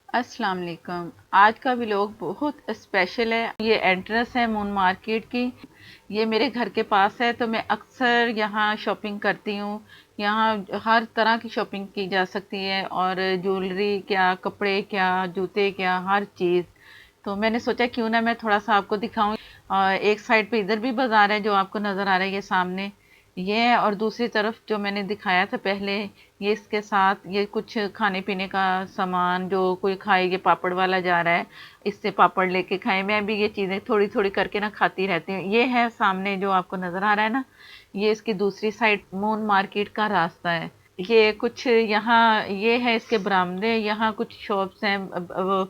अस्सलाम वालेकुम। आज का व्लॉग बहुत स्पेशल है। ये एंट्रेंस है मून मार्केट की। ये मेरे घर के पास है तो मैं अक्सर यहाँ शॉपिंग करती हूँ। यहाँ हर तरह की शॉपिंग की जा सकती है, और ज्वेलरी क्या, कपड़े क्या, जूते क्या, हर चीज़। तो मैंने सोचा क्यों ना मैं थोड़ा सा आपको दिखाऊं। एक साइड पे इधर भी बाजार है जो आपको नज़र आ रहा है, ये सामने ये है, और दूसरी तरफ जो मैंने दिखाया था पहले, ये इसके साथ ये कुछ खाने पीने का सामान जो कोई खाए। ये पापड़ वाला जा रहा है, इससे पापड़ लेके खाए। मैं भी ये चीज़ें थोड़ी थोड़ी करके ना खाती रहती हूँ। ये है सामने जो आपको नज़र आ रहा है ना, ये इसकी दूसरी साइड मून मार्केट का रास्ता है। ये कुछ यहाँ ये है इसके बरामदे, यहाँ कुछ शॉप्स हैं।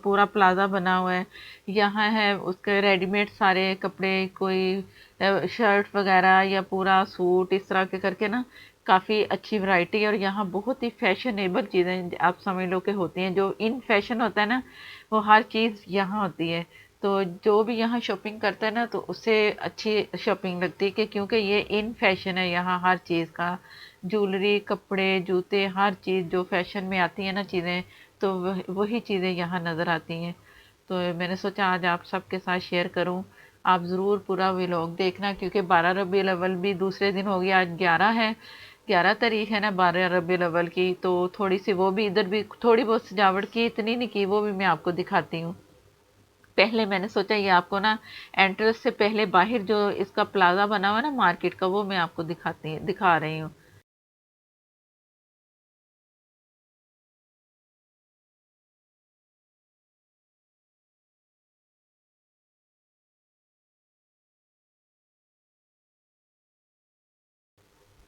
पूरा प्लाजा बना हुआ है। यहाँ है उसके रेडीमेड सारे कपड़े, कोई शर्ट वगैरह या पूरा सूट, इस तरह के करके ना काफ़ी अच्छी वैरायटी है। और यहाँ बहुत ही फैशनेबल चीज़ें आप समझ लो कि होती हैं। जो इन फैशन होता है ना, वो हर चीज़ यहाँ होती है। तो जो भी यहाँ शॉपिंग करता है ना, तो उसे अच्छी शॉपिंग लगती है, कि क्योंकि ये इन फैशन है यहाँ हर चीज़ का। ज्वेलरी, कपड़े, जूते, हर चीज़ जो फैशन में आती है ना चीज़ें, तो वही चीज़ें यहाँ नज़र आती हैं। तो मैंने सोचा आज आप सबके साथ शेयर करूं। आप ज़रूर पूरा व्लॉग देखना, क्योंकि 12 रबीउल अव्वल भी दूसरे दिन हो गया। आज 11 है, 11 तारीख है ना 12 रबीउल अव्वल की। तो थोड़ी सी वो भी, इधर भी थोड़ी बहुत सजावट की, इतनी नहीं की, वो भी मैं आपको दिखाती हूँ। पहले मैंने सोचा ये आपको ना एंट्रेंस से पहले बाहर जो इसका प्लाजा बना हुआ है ना मार्केट का, वो मैं आपको दिखा रही हूँ।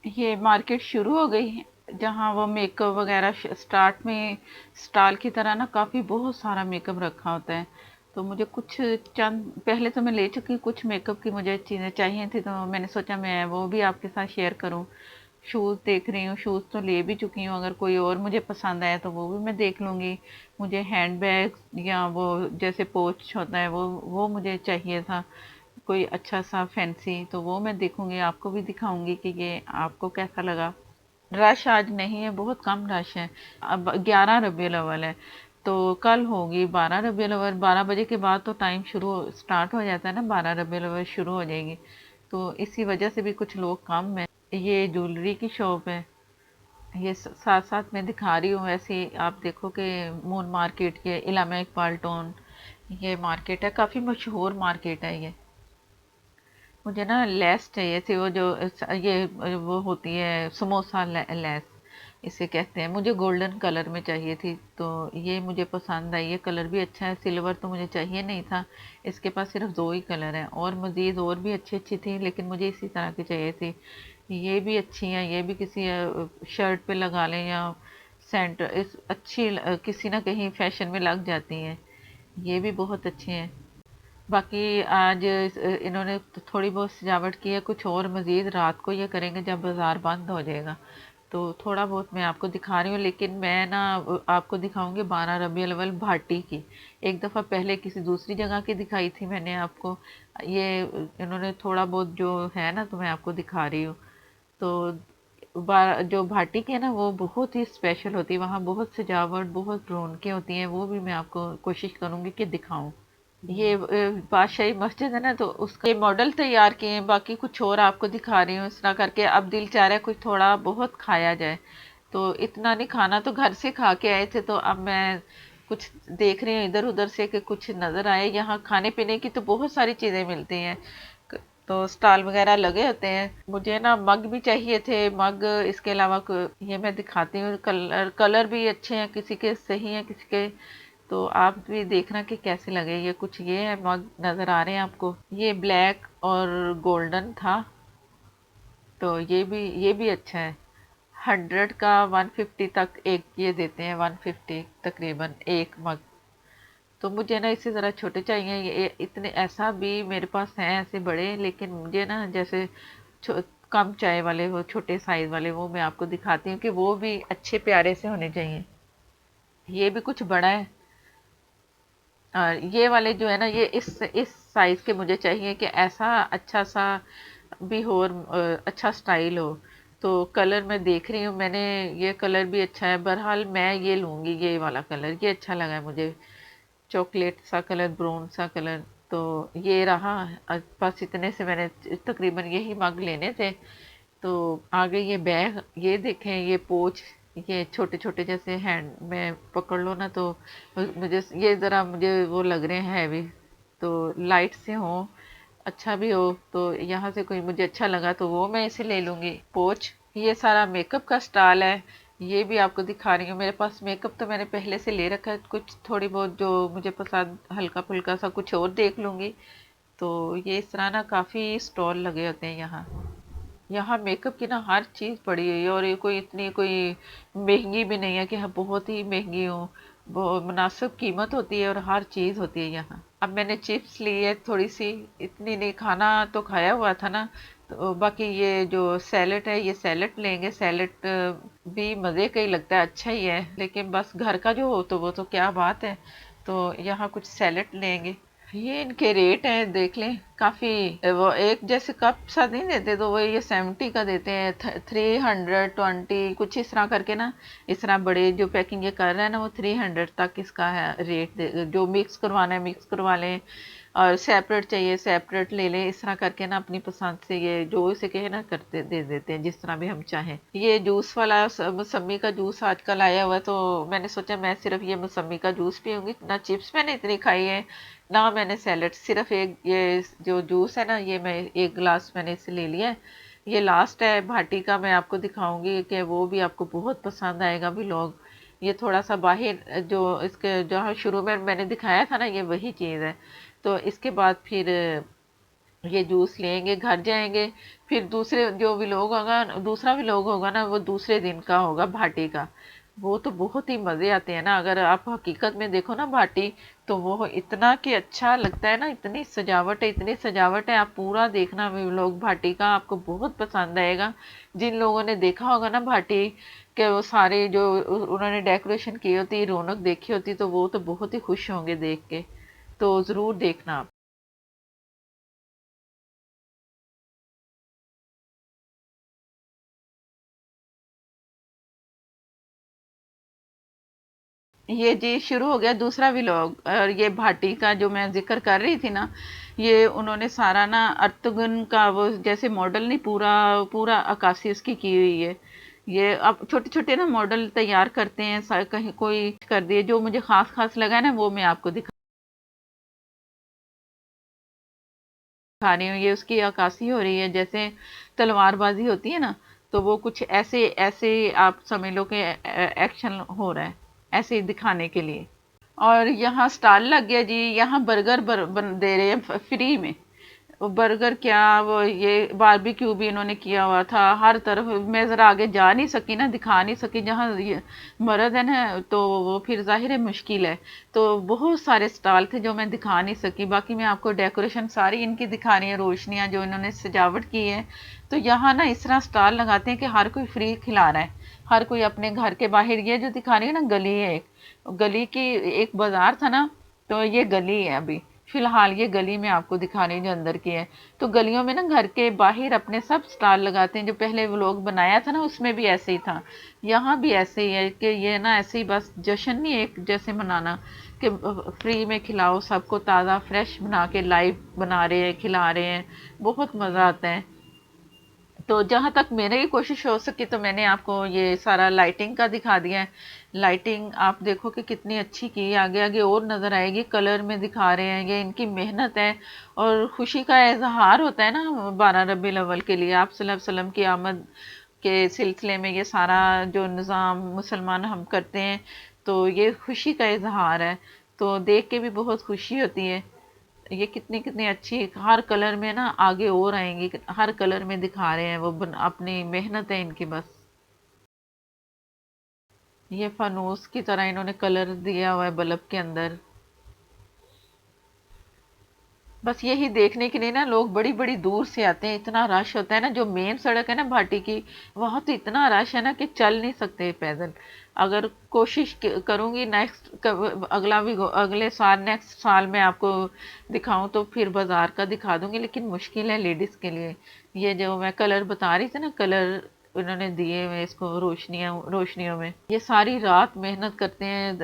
ये मार्केट शुरू हो गई है, जहाँ वो मेकअप वगैरह स्टार्ट में स्टॉल की तरह ना काफ़ी बहुत सारा मेकअप रखा होता है। तो मुझे कुछ चंद पहले तो मैं ले चुकी हूँ, कुछ मेकअप की मुझे चीज़ें चाहिए थी, तो मैंने सोचा मैं वो भी आपके साथ शेयर करूँ। शूज़ देख रही हूँ, शूज़ तो ले भी चुकी हूँ। अगर कोई और मुझे पसंद आया तो वो भी मैं देख लूँगी। मुझे हैंड बैग या वो जैसे पोच होता है, वो मुझे चाहिए था, कोई अच्छा सा फैंसी। तो वो मैं देखूंगी, आपको भी दिखाऊंगी कि ये आपको कैसा लगा। रश आज नहीं है, बहुत कम रश है। अब 11 रबीउल अव्वल है, तो कल होगी 12 रबीउल अव्वल। 12 बजे के बाद तो टाइम स्टार्ट हो जाता है ना, 12 रबीउल अव्वल शुरू हो जाएगी। तो इसी वजह से भी कुछ लोग कम है। ये ज्वेलरी की शॉप है। ये साथ साथ मैं दिखा रही हूँ। वैसे आप देखो कि मून मार्केट के इलामा इकबाल टोन, ये मार्केट है, काफ़ी मशहूर मार्केट है ये। मुझे ना लेस चाहिए थी, वो जो ये वो होती है समोसा लेस, इसे कहते हैं। मुझे गोल्डन कलर में चाहिए थी, तो ये मुझे पसंद आई। ये कलर भी अच्छा है। सिल्वर तो मुझे चाहिए नहीं था, इसके पास सिर्फ दो ही कलर हैं। और मज़ीद और भी अच्छी अच्छी थी, लेकिन मुझे इसी तरह की चाहिए थी। ये भी अच्छी हैं, ये भी किसी शर्ट पे लगा लें, या सेंटर इस अच्छी किसी ना कहीं फैशन में लग जाती हैं। ये भी बहुत अच्छे हैं। बाकी आज इन्होंने तो थोड़ी बहुत सजावट की है। कुछ और मज़ीद रात को ये करेंगे जब बाज़ार बंद हो जाएगा। तो थोड़ा बहुत मैं आपको दिखा रही हूँ, लेकिन मैं ना आपको दिखाऊंगी 12 रबीउल अव्वल भाटी की। एक दफ़ा पहले किसी दूसरी जगह की दिखाई थी मैंने आपको। ये इन्होंने थोड़ा बहुत जो है ना, तो मैं आपको दिखा रही हूँ। तो जो भाटी की है ना, वो बहुत ही स्पेशल होती है। वहाँ बहुत सजावट, बहुत रौनकें होती हैं। वो भी मैं आपको कोशिश करूँगी कि दिखाऊँ। ये बादशाही मस्जिद है ना, तो उसका ये मॉडल तैयार किए हैं। बाकी कुछ और आपको दिखा रही हूँ इस तरह करके। अब दिल चाह रहा है कुछ थोड़ा बहुत खाया जाए, तो इतना नहीं खाना, तो घर से खा के आए थे। तो अब मैं कुछ देख रही हूँ इधर उधर से कि कुछ नज़र आए। यहाँ खाने पीने की तो बहुत सारी चीज़ें मिलती हैं। तो स्टॉल वगैरह लगे होते हैं। मुझे ना मग भी चाहिए थे, मग। इसके अलावा ये मैं दिखाती हूँ। कलर कलर भी अच्छे हैं, किसी के सही हैं, किसी के। तो आप भी देखना कि कैसे लगे। ये कुछ ये है मग नज़र आ रहे हैं आपको, ये ब्लैक और गोल्डन था। तो ये भी अच्छा है। 100 का 150 तक एक ये देते हैं, 150 तकरीबन एक मग। तो मुझे ना इसी तरह छोटे चाहिए। ये इतने ऐसा भी मेरे पास हैं ऐसे बड़े, लेकिन मुझे ना जैसे कम चाय वाले, वो छोटे साइज वाले, वो मैं आपको दिखाती हूँ कि वो भी अच्छे प्यारे से होने चाहिए। ये भी कुछ बड़ा है। और ये वाले जो है ना, ये इस साइज के मुझे चाहिए, कि ऐसा अच्छा सा भी हो और अच्छा स्टाइल हो। तो कलर मैं देख रही हूँ, मैंने ये कलर भी अच्छा है, बहरहाल मैं ये लूँगी, ये वाला कलर ये अच्छा लगा है मुझे, चॉकलेट सा कलर, ब्राउन सा कलर। तो ये रहा। बस इतने से मैंने तकरीबन यही मग लेने थे। तो आगे ये बैग, ये देखें, ये पोच, ये छोटे छोटे जैसे हैंड में पकड़ लो ना तो मुझे ये ज़रा मुझे वो लग रहे हैं हैवी, तो लाइट से हो, अच्छा भी हो, तो यहाँ से कोई मुझे अच्छा लगा तो वो मैं इसे ले लूँगी। पोच, ये सारा मेकअप का स्टाइल है, ये भी आपको दिखा रही हूँ। मेरे पास मेकअप तो मैंने पहले से ले रखा है, कुछ थोड़ी बहुत जो मुझे पसंद हल्का फुल्का सा कुछ और देख लूँगी। तो ये इस तरह ना काफ़ी स्टॉल लगे होते हैं यहाँ। यहाँ मेकअप की ना हर चीज़ पड़ी हुई है, और ये कोई इतनी कोई महंगी भी नहीं है कि हाँ बहुत ही महंगी हो, वो मुनासिब कीमत होती है और हर चीज़ होती है यहाँ। अब मैंने चिप्स ली है थोड़ी सी, इतनी नहीं, खाना तो खाया हुआ था ना। तो बाकी ये जो सैलेड है, ये सैलेड लेंगे, सैलेड भी मज़े का ही लगता है, अच्छा ही है, लेकिन बस घर का जो हो तो वो तो क्या बात है। तो यहाँ कुछ सैलेड लेंगे। ये इनके रेट हैं, देख लें, काफ़ी। वो एक जैसे कप सा नहीं देते, तो वो ये 70 का देते हैं, 320 कुछ इस तरह करके ना। इस तरह बड़े जो पैकिंग ये कर रहे हैं ना, वो 300 तक इसका है रेट। जो मिक्स करवाना है मिक्स करवा लें, और सेपरेट चाहिए सेपरेट ले लें, इस तरह करके ना अपनी पसंद से ये जो इसे कहे ना करते दे देते हैं, जिस तरह भी हम चाहें। ये जूस वाला मौसमी का जूस आजकल आया हुआ है, तो मैंने सोचा मैं सिर्फ ये मौसमी का जूस पीऊँगी, ना चिप्स मैंने इतनी खाई है, ना मैंने सैलेड, सिर्फ एक ये जो जूस है ना, ये मैं एक गिलास मैंने इसे ले लिया है। ये लास्ट है भाटी का, मैं आपको दिखाऊंगी कि वो भी आपको बहुत पसंद आएगा व्लॉग। ये थोड़ा सा बाहर जो इसके जहाँ शुरू में मैंने दिखाया था ना, ये वही चीज़ है। तो इसके बाद फिर ये जूस लेंगे, घर जाएंगे, फिर दूसरे जो व्लॉग होगा, दूसरा व्लॉग होगा ना, वो दूसरे दिन का होगा भाटी का। वो तो बहुत ही मज़े आते हैं ना, अगर आप हकीकत में देखो ना भाटी, तो वो इतना कि अच्छा लगता है ना, इतनी सजावट है, इतनी सजावट है, आप पूरा देखना व्लॉग भाटी का, आपको बहुत पसंद आएगा। जिन लोगों ने देखा होगा ना भाटी के वो सारे जो उन्होंने डेकोरेशन की होती, रौनक देखी होती, तो वो तो बहुत ही खुश होंगे देख के। तो ज़रूर देखना आप। ये जी शुरू हो गया दूसरा व्लॉग, और ये भाटी का जो मैं जिक्र कर रही थी ना, ये उन्होंने सारा ना अर्तुगन का वो जैसे मॉडल नहीं, पूरा पूरा अक्कासी उसकी की हुई है। ये अब छोटे छोटे ना मॉडल तैयार करते हैं, कहीं कोई कर दिए, जो मुझे खास खास लगा है ना वो मैं आपको दिखा रही हूँ। ये उसकी अक्कासी हो रही है, जैसे तलवारबाजी होती है ना, तो वो कुछ ऐसे ऐसे आप समझ लो कि एक्शन हो रहा है, ऐसे दिखाने के लिए। और यहाँ स्टॉल लग गया जी, यहाँ बर्गर दे रहे हैं फ्री में। वो बर्गर क्या, वो ये बारबेक्यू भी इन्होंने किया हुआ था हर तरफ। मैं ज़रा आगे जा नहीं सकी ना, दिखा नहीं सकी, जहाँ ये मर्द है ना, तो वो फिर जाहिर है मुश्किल है। तो बहुत सारे स्टॉल थे जो मैं दिखा नहीं सकी, बाकी मैं आपको डेकोरेशन सारी इनकी दिखा रही है, रोशनियाँ जो इन्होंने सजावट की है। तो यहाँ ना इस तरह स्टॉल लगाते हैं कि हर कोई फ्री खिला रहा है, हर कोई अपने घर के बाहर। ये जो दिखा रही है ना, गली है एक, गली की, एक बाजार था ना, तो ये गली है अभी फिलहाल, ये गली में आपको दिखा रही हूँ जो अंदर की है। तो गलियों में ना घर के बाहर अपने सब स्टॉल लगाते हैं, जो पहले व्लॉग बनाया था ना उसमें भी ऐसे ही था, यहाँ भी ऐसे ही है कि ये ना ऐसे ही बस जश्न नहीं एक जैसे मनाना, कि फ्री में खिलाओ सबको, ताज़ा फ्रेश बना के लाइव बना रहे हैं, खिला रहे हैं, बहुत मज़ा आता है। तो जहाँ तक मेरी कोशिश हो सकी, तो मैंने आपको ये सारा लाइटिंग का दिखा दिया है। लाइटिंग आप देखो कि कितनी अच्छी की है, आगे आगे और नज़र आएगी, कलर में दिखा रहे हैं, ये इनकी मेहनत है। और खुशी का इजहार होता है ना 12 रबीउल अव्वल के लिए, आप सल्लल्लाहु अलैहि वसल्लम की आमद के सिलसिले में ये सारा जो निज़ाम मुसलमान हम करते हैं, तो ये खुशी का इजहार है। तो देख के भी बहुत खुशी होती है। ये कितनी कितनी अच्छी, हर कलर में ना आगे और आएंगी, हर कलर में दिखा रहे हैं वो अपनी मेहनत है इनकी बस। ये फानूस की तरह इन्होंने कलर दिया हुआ है बल्ब के अंदर। बस यही देखने के लिए ना लोग बड़ी बड़ी दूर से आते हैं, इतना रश होता है ना, जो मेन सड़क है ना भाटी की, वहां तो इतना रश है ना कि चल नहीं सकते पैदल। अगर कोशिश करूंगी नेक्स्ट अगला भी अगले साल, नेक्स्ट साल में आपको दिखाऊं तो फिर बाजार का दिखा दूंगी, लेकिन मुश्किल है लेडीज के लिए। ये जो मैं कलर बता रही थी ना, कलर उन्होंने दिए हुए इसको रोशनियों में। ये सारी रात मेहनत करते हैं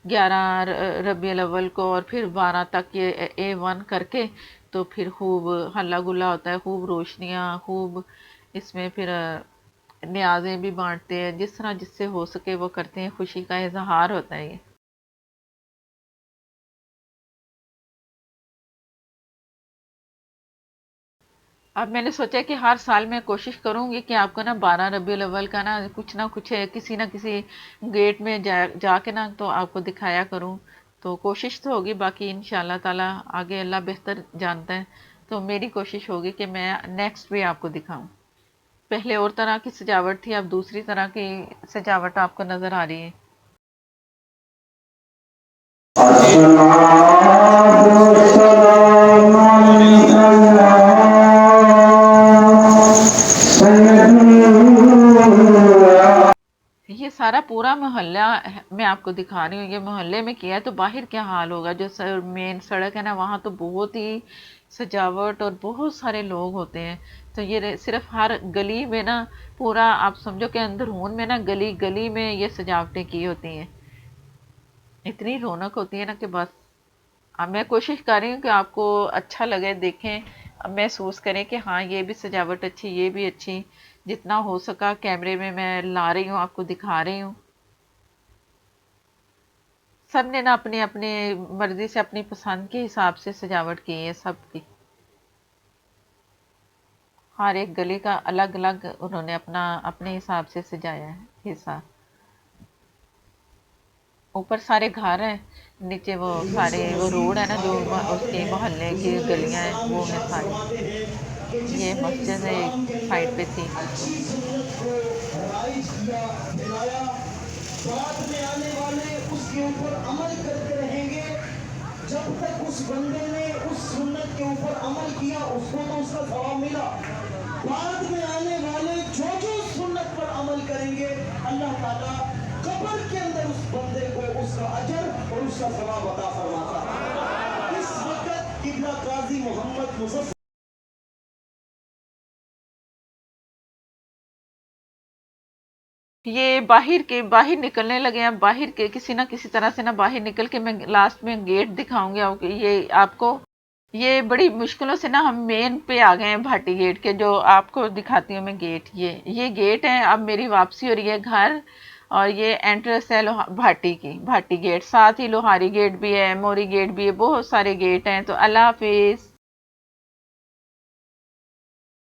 11 रबीउल अव्वल को, और फिर 12 तक ये A1 करके, तो फिर खूब हल्ला गुल्ला होता है, खूब रोशनियाँ, खूब इसमें फिर न्याज़ें भी बांटते हैं, जिस तरह जिससे हो सके वो करते हैं, खुशी का इजहार होता है ये। अब मैंने सोचा कि हर साल मैं कोशिश करूंगी कि आपको ना 12 रबीउल अव्वल का ना कुछ है, किसी ना किसी गेट में जाके ना तो आपको दिखाया करूं। तो कोशिश तो होगी, बाकी इंशाल्लाह ताला आगे अल्लाह बेहतर जानता है। तो मेरी कोशिश होगी कि मैं नेक्स्ट भी आपको दिखाऊं। पहले और तरह की सजावट थी, अब दूसरी तरह की सजावट आपको नजर आ रही है। ये सारा पूरा मोहल्ला मैं आपको दिखा रही हूँ, ये मोहल्ले में किया है, तो बाहर क्या हाल होगा। जो मेन सड़क है ना, वहाँ तो बहुत ही सजावट और बहुत सारे लोग होते हैं। तो ये सिर्फ हर गली में ना, पूरा आप समझो कि अंदरून में ना, गली गली में ये सजावटें की होती हैं। इतनी रौनक होती है ना कि बस। अब मैं कोशिश कर रही हूँ कि आपको अच्छा लगे, देखें, अब महसूस करें कि हाँ ये भी सजावट अच्छी, ये भी अच्छी। जितना हो सका कैमरे में मैं ला रही हूँ, आपको दिखा रही हूँ। सब ने ना अपनी अपनी मर्जी से, अपनी पसंद के हिसाब से सजावट की है सबकी। हर एक गली का अलग अलग उन्होंने अपना अपने हिसाब से सजाया है हिस्सा। ऊपर सारे घर हैं, नीचे वो सारे वो रोड है ना, जो उसके मोहल्ले की गलियां हैं वो हैं सारी। ये मस्जिद है एक साइड पे थी। बाद में आने वाले उसके ऊपर अमल करते रहेंगे। जब तक उस बंदे ने उस सुन्नत के ऊपर अमल किया, उसको तो उसका सवाब मिला। बाद में आने वाले जो जो सुन्नत पर अमल करेंगे, अल्लाह ताला कब्र के अंदर उस बंदे को उसका अजर और उसका सवाब अता फरमाता है। इस वक्त किबला काजी मोहम्मद मुजफ्फर ये बाहर निकलने लगे हैं। बाहर के किसी ना किसी तरह से ना बाहर निकल के मैं लास्ट में गेट दिखाऊंगी आपको, ये आपको। ये बड़ी मुश्किलों से ना हम मेन पे आ गए हैं, भाटी गेट के, जो आपको दिखाती हूँ मैं गेट। ये गेट है। अब मेरी वापसी हो रही है घर, और ये एंट्रेंस है भाटी की, भाटी गेट। साथ ही लोहारी गेट भी है, मोरी गेट भी है, बहुत सारे गेट हैं। तो अल्लाह हाफिज।